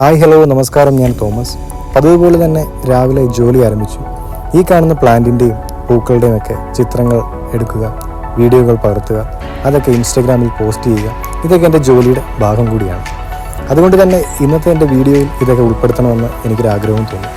Hello നമസ്കാരം. ഞാൻ Thomas. പതിവ് പോലെ തന്നെ രാവിലെ ജോലി ആരംഭിച്ചു. ഈ കാണുന്ന പ്ലാന്റിൻ്റെയും പൂക്കളുടെയും ഒക്കെ ചിത്രങ്ങൾ എടുക്കുക, വീഡിയോകൾ പകർത്തുക, അതൊക്കെ ഇൻസ്റ്റഗ്രാമിൽ പോസ്റ്റ് ചെയ്യുക. ഇതൊക്കെ എൻ്റെ ജോലിയുടെ ഭാഗം കൂടിയാണ്. അതുകൊണ്ട് തന്നെ ഇന്നത്തെ എൻ്റെ വീഡിയോയിൽ ഇതൊക്കെ ഉൾപ്പെടുത്തണമെന്ന് എനിക്കൊരാഗ്രഹവും തോന്നി.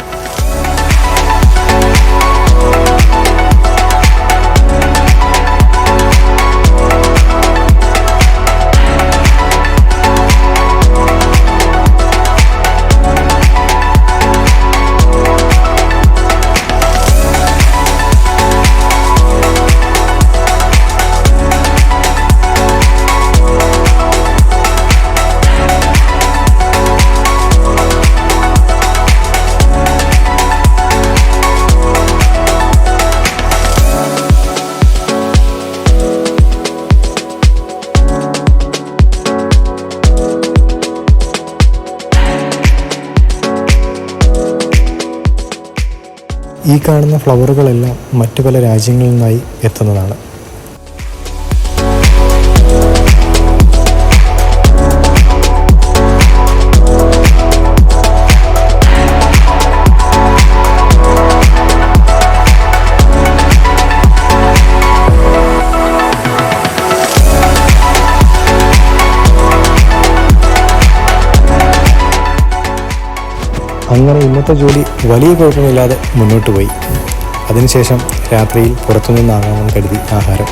ഈ കാണുന്ന ഫ്ലവറുകളെല്ലാം മറ്റു പല രാജ്യങ്ങളിൽ നിന്നായി എത്തുന്നതാണ്. അങ്ങനെ ഇന്നത്തെ ജോലി വലിയ കുഴപ്പമില്ലാതെ മുന്നോട്ട് പോയി. അതിനുശേഷം രാത്രിയിൽ പുറത്തുനിന്നാകാമെന്ന് കരുതി ആഹാരം.